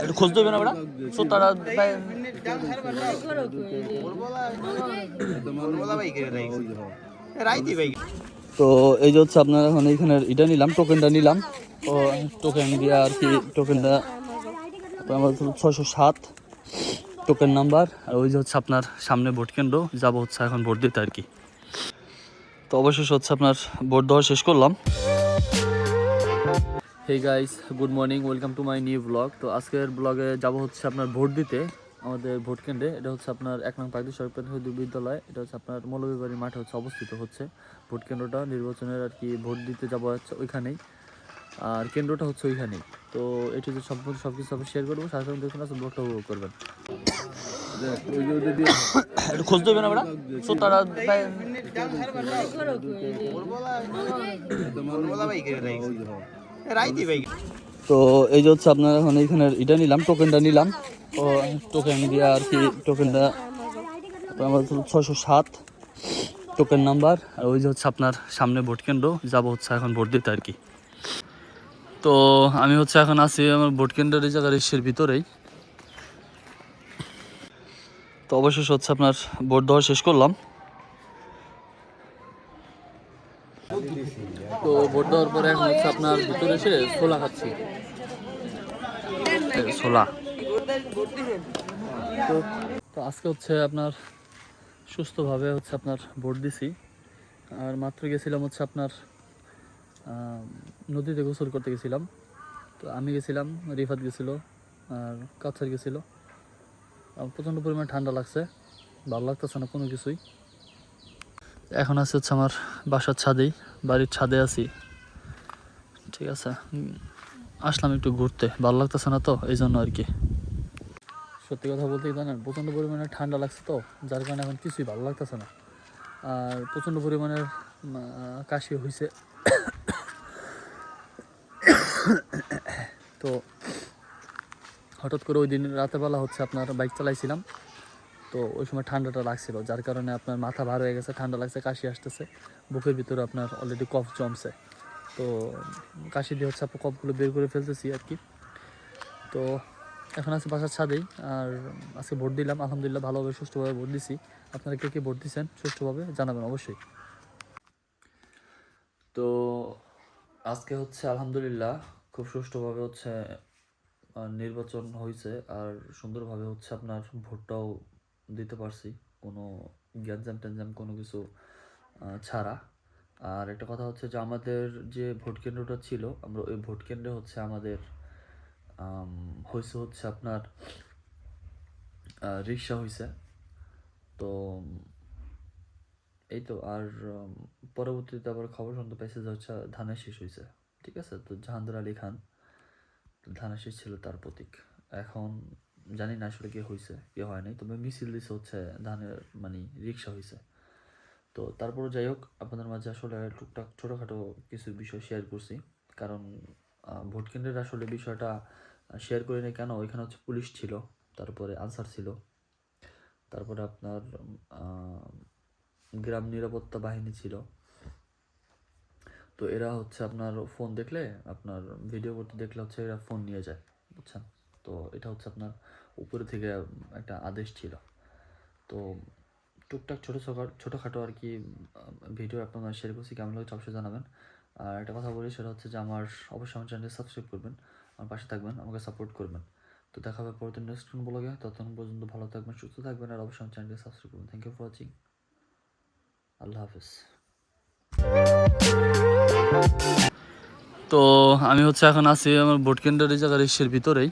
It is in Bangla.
একটু খোঁজ দেবে না বেটা তারা তো এই যে হচ্ছে আপনার এখন এইখানে এটা নিলাম টোকেনটা নিলাম। তো টোকেন দিয়ে আর কি টোকেনটা আমার 607 টোকেন নাম্বার। আর ওই যে হচ্ছে আপনার সামনে ভোট কেন্দ্র যাবো হচ্ছে এখন ভোট দিতে আর কি। তো অবশেষে হচ্ছে আপনার ভোট দেওয়া শেষ করলাম। Hey guys, good morning, welcome to my new blog. তো আজকের ব্লগে যাব হচ্ছে আপনার ভোট দিতে আমাদের ভোট কেন্দ্রে। এটা হচ্ছে আপনার 1 নং প্রাথমিক সরকারি প্রাথমিক বিদ্যালয়। এটা হচ্ছে আপনার মৌলভীবাড়ি মাঠে হচ্ছে অবস্থিত হচ্ছে ভোট কেন্দ্রটা। নির্বাচনের আর কি ভোট দিতে যাবো হচ্ছে ওইখানেই, আর কেন্দ্রটা হচ্ছে ওইখানেই। তো এটি যে সব কিছু আমি শেয়ার করবো, সাথে সাথে দেখুন আসলে ব্লগটা উপভোগ করবেন। একটু খোঁজ দেবে না বেটা তারা তো এই যে হচ্ছে আপনার এখন এইখানে এটা নিলাম টোকেনটা নিলাম। তো টোকেন দিয়ে আর কি টোকেনটা আমার 607 টোকেন নাম্বার। আর ওই যে হচ্ছে আপনার সামনে ভোট কেন্দ্র যাবো হচ্ছে এখন ভোট দিতে আর কি। তো আমি হচ্ছে এখন আছি আমার ভোট কেন্দ্রের এই জায়গার ইসের ভিতরেই। তো অবশেষে হচ্ছে আপনার ভোট দেওয়া শেষ করলাম। তো ভোট দেওয়ার পরে এখন হচ্ছে আপনার ভিতরে এসে ছোলা খাচ্ছি, ছোলা। তো আজকে হচ্ছে আপনার সুস্থভাবে হচ্ছে আপনার ভোট দিছি। আর মাত্র গেছিলাম হচ্ছে আপনার নদীতে গোসল করতে গেছিলাম। তো আমি গেছিলাম, রিফাত গেছিলো, আর কাছার গেছিলো। প্রচণ্ড পরিমাণে ঠান্ডা লাগছে, ভালো লাগতেছে না কোনো কিছুই। এখন আছে হচ্ছে আমার বাসার ছাদেই, বাড়ির ছাদে আছি। ঠিক আছে, আসলাম একটু ঘুরতে, ভালো লাগতেছে না তো এই জন্য আর কি। সত্যি কথা বলতে জানেন, প্রচণ্ড পরিমাণে ঠান্ডা লাগছে তো, যার কারণে এখন কিছুই ভালো লাগতেছে না। আর প্রচণ্ড পরিমাণের কাশি হয়েছে। তো হঠাৎ করে ওই দিন রাতের বেলা হচ্ছে আপনার বাইক চালাইছিলাম, তো ওই সময় ঠান্ডাটা লাগছিল, যার কারণে আপনার মাথা ভার হয়ে গেছে, ঠান্ডা লাগছে, কাশি আসতেছে, বুকের ভিতরে আপনার অলরেডি কফ জমছে। তো কাশি দিয়ে হচ্ছে আপনার কফগুলো বের করে ফেলতেছি আর কি। তো এখন আছে বাসার ছাদেই। আর আজকে ভোট দিলাম, আলহামদুলিল্লাহ ভালোভাবে সুষ্ঠুভাবে ভোট দিছি। আপনারা কে কে ভোট দিচ্ছেন সুষ্ঠুভাবে জানাবেন অবশ্যই। তো আজকে হচ্ছে আলহামদুলিল্লাহ খুব সুষ্ঠুভাবে হচ্ছে নির্বাচন হয়েছে, আর সুন্দরভাবে হচ্ছে আপনার ভোটটাও দিতে পারছি, কোনো গ্যাঞ্জাম ট্যাঞ্জাম কোনো কিছু ছাড়া। আর একটা কথা হচ্ছে যে আমাদের যে ভোট কেন্দ্রটা ছিল, আমরা ওই ভোট কেন্দ্রে হচ্ছে আমাদের হয়েছে হচ্ছে আপনার রিক্সা হয়েছে। তো এই তো। আর পরবর্তীতে আবার খবর শুনতে পাইছে যে হচ্ছে ধানের শীষ হয়েছে। ঠিক আছে, তো জাহাঙ্গীর আলী খান ধানের শীষ ছিল তার প্রতীক। এখন জানি না আসলে কে হয়েছে কে হয় নাই, তবে মিছিল দিছে হচ্ছে ধানের মানে রিক্সা হয়েছে। তো তারপরে যাই হোক, আপনাদের মাঝে আসলে টুকটাক ছোটোখাটো কিছু বিষয় শেয়ার করছি, কারণ ভোট কেন্দ্রের আসলে বিষয়টা শেয়ার করি না কেন, ওইখানে হচ্ছে পুলিশ ছিল, তারপরে আনসার ছিল, তারপরে আপনার গ্রাম নিরাপত্তা বাহিনী ছিল। তো এরা হচ্ছে আপনার ফোন দেখলে, আপনার ভিডিও করতে দেখলে হচ্ছে এরা ফোন নিয়ে যায়, বুঝছেন। তো এটা হচ্ছে আপনার উপরে থেকে একটা আদেশ ছিল। তো টুকটাক ছোটোখাটো আর কি ভিডিও আপনারা শেয়ার করছি, কেমন লাগে অবশ্যই জানাবেন। আর একটা কথা বলি, সেটা হচ্ছে যে অবশ্যই আমার চ্যানেলটি সাবস্ক্রাইব করবেন, আমার পাশে থাকবেন, আমাকে সাপোর্ট করবেন। তো দেখা হবে পরবর্তী নেক্সট কোন ব্লগে। ততক্ষণ পর্যন্ত ভালো থাকবেন, সুস্থ থাকবেন, আর অবশ্যই আমার চ্যানেলটি সাবস্ক্রাইব করবেন। Thank you for watching. আল্লাহ হাফিজ। তো আমি হচ্ছে এখন আছি আমার ভোট কেন্দ্রের এই জায়গার ইসের ভিতরেই।